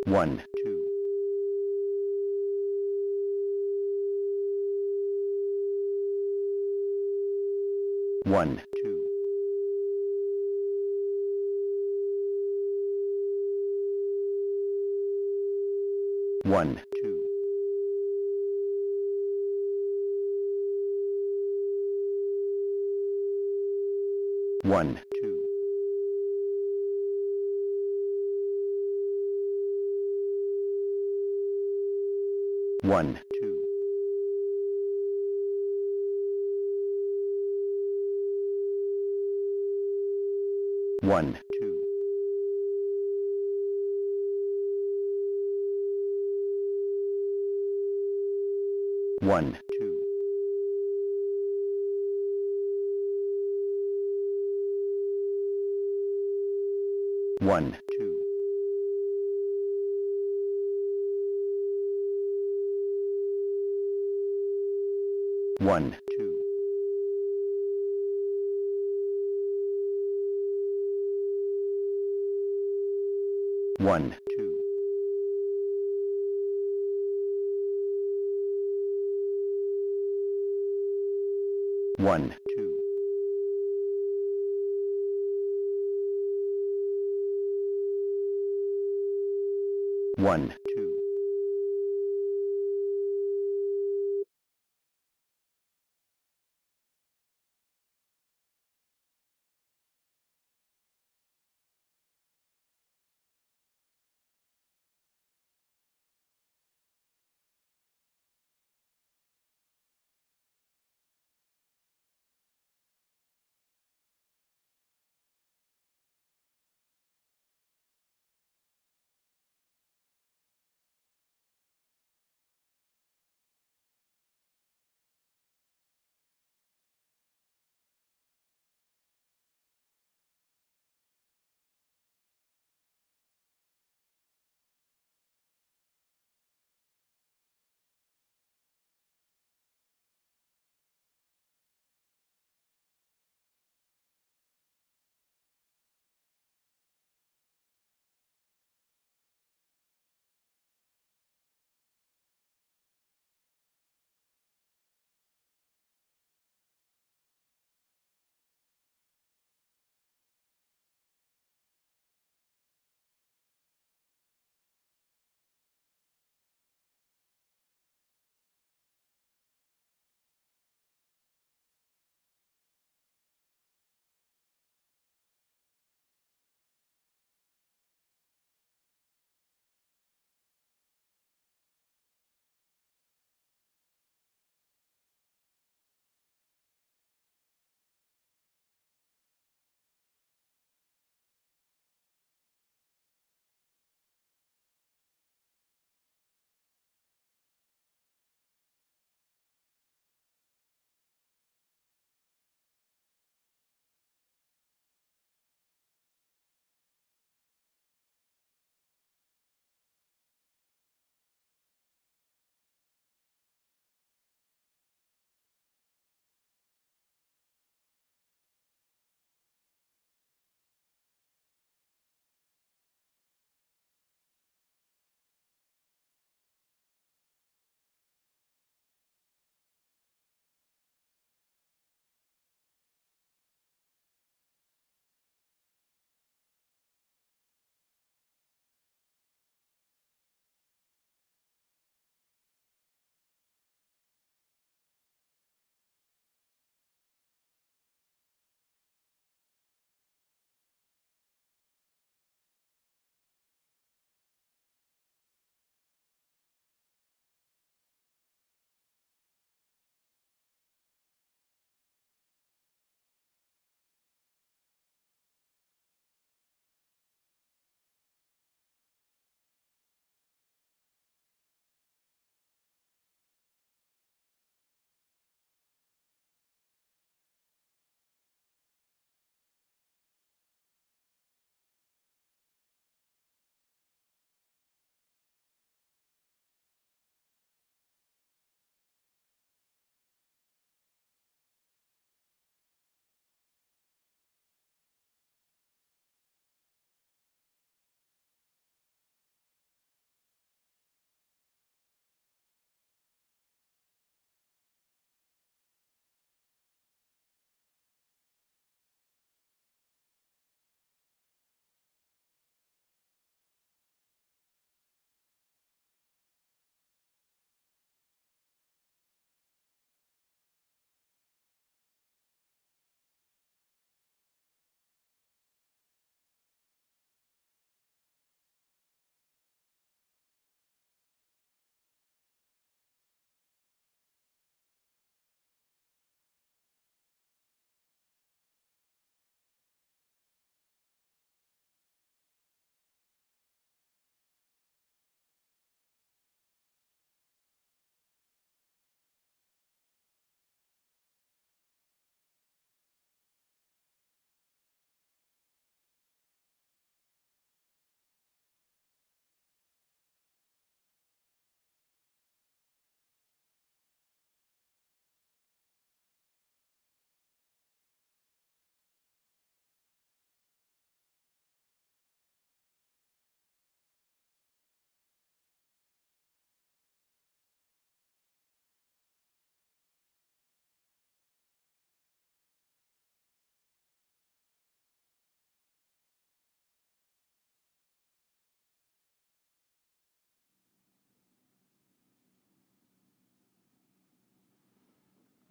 1, 1, 1, 1, 1, 1, 1, 1, 1, 1, 1, 1,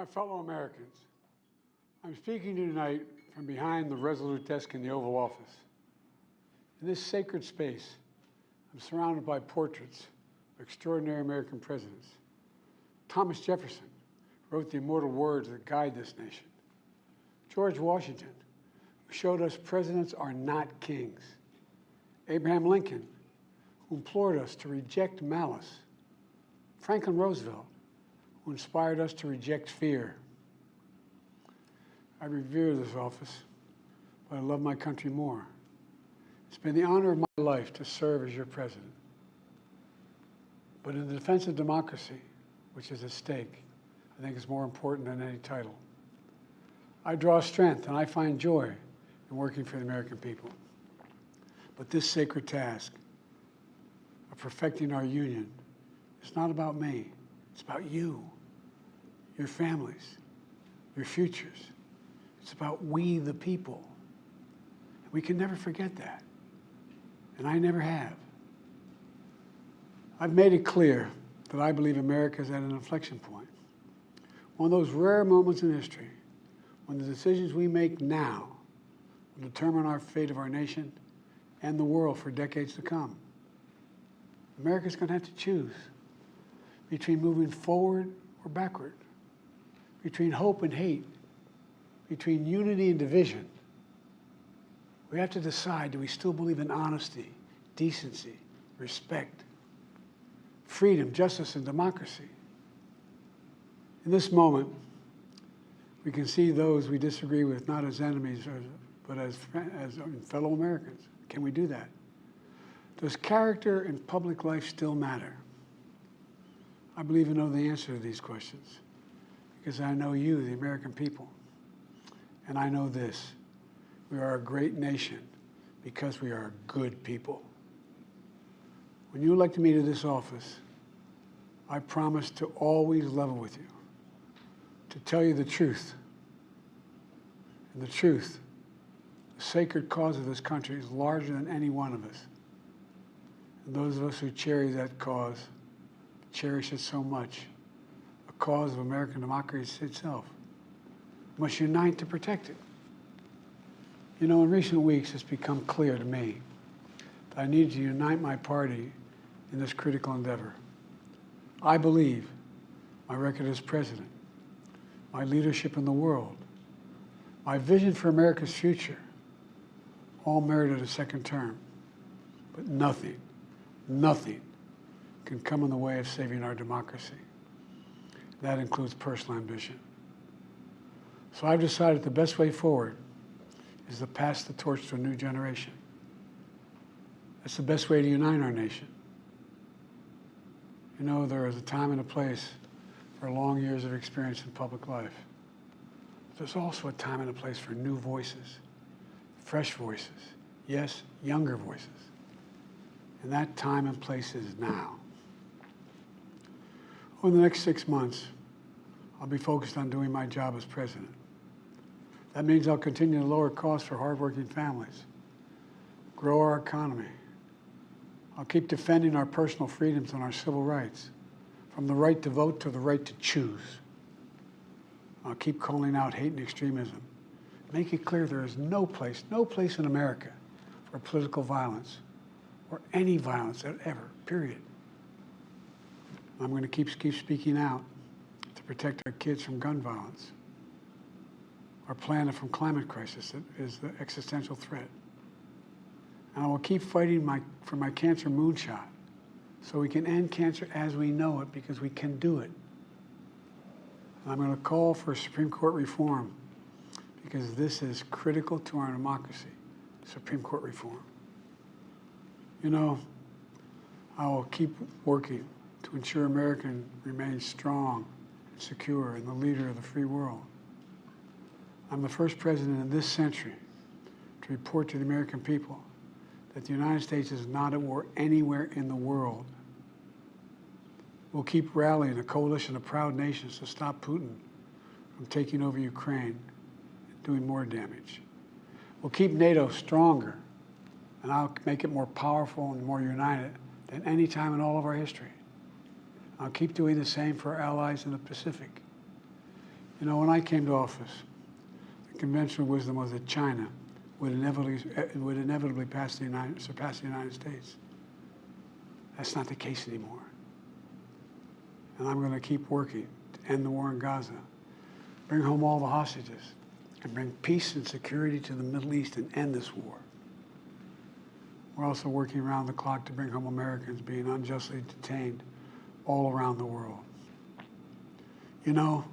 My fellow Americans, I'm speaking to you tonight from behind the resolute desk in the Oval Office. In this sacred space, I'm surrounded by portraits of extraordinary American presidents. Thomas Jefferson wrote the immortal words that guide this nation. George Washington, who showed us presidents are not kings. Abraham Lincoln, who implored us to reject malice. Franklin Roosevelt, who inspired us to reject fear. I revere this office, but I love my country more. It's been the honor of my life to serve as your president. But in the defense of democracy, which is at stake, I think is more important than any title. I draw strength and I find joy in working for the American people. But this sacred task of perfecting our union is not about me. It's about you, your families, your futures. It's about we, the people. We can never forget that, and I never have. I've made it clear that I believe America is at an inflection point. One of those rare moments in history when the decisions we make now will determine our fate of our nation and the world for decades to come. America's going to have to choose between moving forward or backward, between hope and hate, between unity and division. We have to decide, do we still believe in honesty, decency, respect, freedom, justice, and democracy? In this moment, we can see those we disagree with not as enemies, but as fellow Americans. Can we do that? Does character in public life still matter? I believe I know the answer to these questions because I know you, the American people. And I know this, we are a great nation because we are good people. When you elected me to this office, I promised to always level with you, to tell you the truth. And the truth, the sacred cause of this country is larger than any one of us. And those of us who cherish that cause, cherish it so much, a cause of American democracy itself, must unite to protect it. You know, in recent weeks, it's become clear to me that I need to unite my party in this critical endeavor. I believe my record as president, my leadership in the world, my vision for America's future, all merited a second term. But nothing can come in the way of saving our democracy. That includes personal ambition. So I've decided the best way forward is to pass the torch to a new generation. That's the best way to unite our nation. You know, there is a time and a place for long years of experience in public life. There's also a time and a place for new voices, fresh voices, yes, younger voices. And that time and place is now. Over the next 6 months, I'll be focused on doing my job as president. That means I'll continue to lower costs for hardworking families, grow our economy. I'll keep defending our personal freedoms and our civil rights, from the right to vote to the right to choose. I'll keep calling out hate and extremism. Make it clear there is no place in America for political violence or any violence ever, period. I'm going to keep speaking out to protect our kids from gun violence, our planet from climate crisis that is the existential threat. And I will keep fighting for my cancer moonshot so we can end cancer as we know it, because we can do it. And I'm going to call for Supreme Court reform because this is critical to our democracy, Supreme Court reform. You know, I will keep working to ensure America remains strong and secure and the leader of the free world. I'm the first president in this century to report to the American people that the United States is not at war anywhere in the world. We'll keep rallying a coalition of proud nations to stop Putin from taking over Ukraine and doing more damage. We'll keep NATO stronger, and I'll make it more powerful and more united than any time in all of our history. I'll keep doing the same for our allies in the Pacific. You know, when I came to office, the conventional wisdom was that China would inevitably surpass the United States. That's not the case anymore. And I'm going to keep working to end the war in Gaza, bring home all the hostages, and bring peace and security to the Middle East and end this war. We're also working around the clock to bring home Americans being unjustly detained all around the world. You know,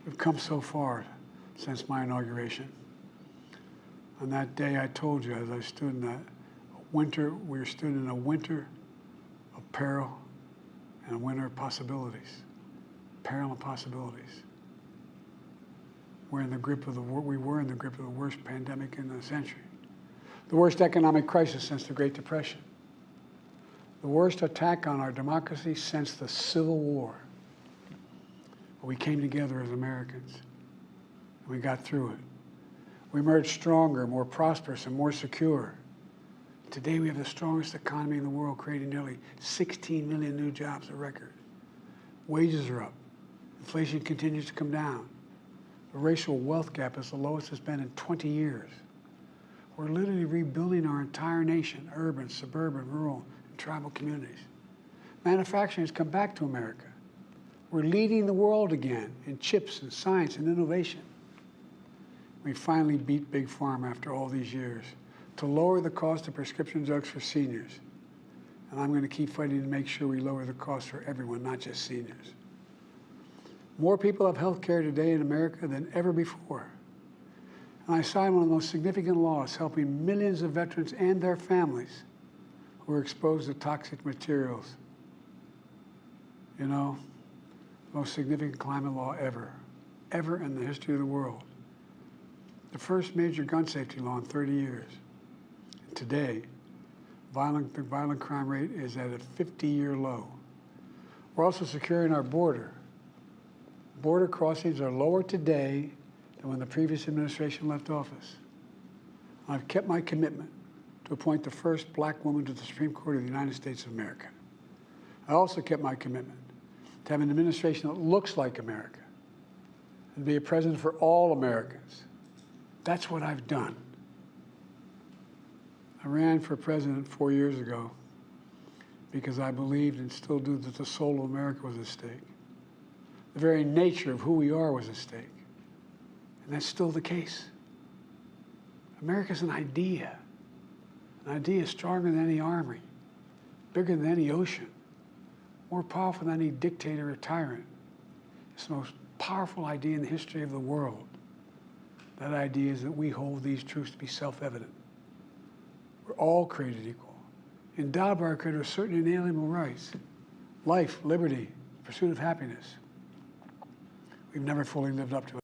we've come so far since my inauguration. On that day, I told you, as I stood in that winter, we stood in a winter of peril and a winter of possibilities. Peril and possibilities. We were in the grip of the worst pandemic in the century. The worst economic crisis since the Great Depression. The worst attack on our democracy since the Civil War. But we came together as Americans, and we got through it. We emerged stronger, more prosperous, and more secure. Today we have the strongest economy in the world, creating nearly 16 million new jobs, a record. Wages are up. Inflation continues to come down. The racial wealth gap is the lowest it's been in 20 years. We're literally rebuilding our entire nation, urban, suburban, rural, and tribal communities. Manufacturing has come back to America. We're leading the world again in chips and science and innovation. We finally beat Big Pharma after all these years to lower the cost of prescription drugs for seniors. And I'm going to keep fighting to make sure we lower the cost for everyone, not just seniors. More people have health care today in America than ever before. And I signed one of the most significant laws helping millions of veterans and their families who are exposed to toxic materials. You know, the most significant climate law ever in the history of the world. The first major gun safety law in 30 years. And today, the violent crime rate is at a 50-year low. We're also securing our border. Border crossings are lower today than when the previous administration left office. I've kept my commitment to appoint the first black woman to the Supreme Court of the United States of America. I also kept my commitment to have an administration that looks like America and be a president for all Americans. That's what I've done. I ran for president 4 years ago because I believed and still do that the soul of America was at stake. The very nature of who we are was at stake. And that's still the case. America's an idea. An idea stronger than any army, bigger than any ocean, more powerful than any dictator or tyrant. It's the most powerful idea in the history of the world. That idea is that we hold these truths to be self-evident. We're all created equal, endowed by our Creator with certain inalienable rights: life, liberty, pursuit of happiness. We've never fully lived up to it.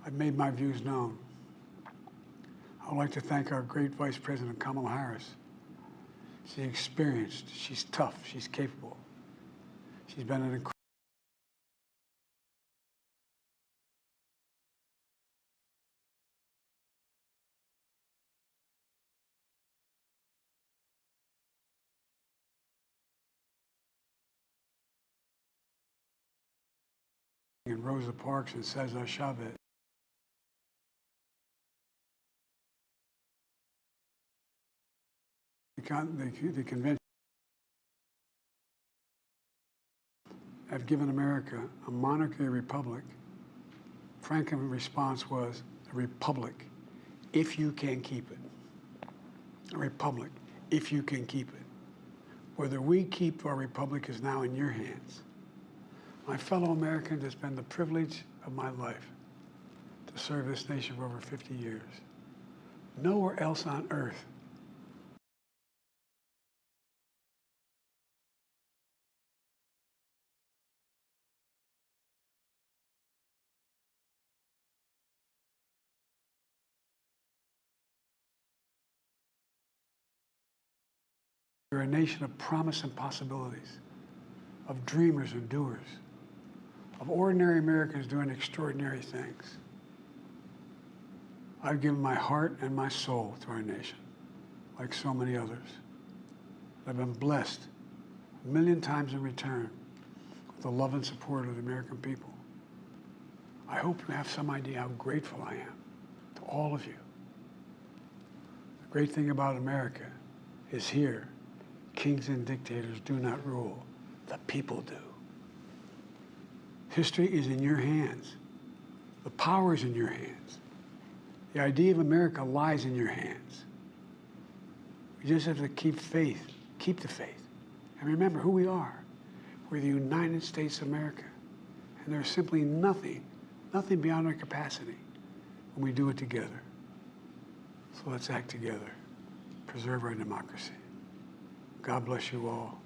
I've made my views known. I would like to thank our great Vice President Kamala Harris. She's experienced, she's tough, she's capable. She's been an incredible in Rosa Parks and Cesar Chavez. The convention have given America a monarchy, a republic. Franklin's response was a republic, if you can keep it. A republic, if you can keep it. Whether we keep our republic is now in your hands. My fellow Americans, it's been the privilege of my life to serve this nation for over 50 years. Nowhere else on earth we're a nation of promise and possibilities, of dreamers and doers, of ordinary Americans doing extraordinary things. I've given my heart and my soul to our nation, like so many others. I've been blessed a million times in return with the love and support of the American people. I hope you have some idea how grateful I am to all of you. The great thing about America is here, kings and dictators do not rule, the people do. History is in your hands. The power is in your hands. The idea of America lies in your hands. You just have to keep faith, keep the faith, and remember who we are. We're the United States of America, and there's simply nothing beyond our capacity when we do it together. So let's act together, preserve our democracy. God bless you all.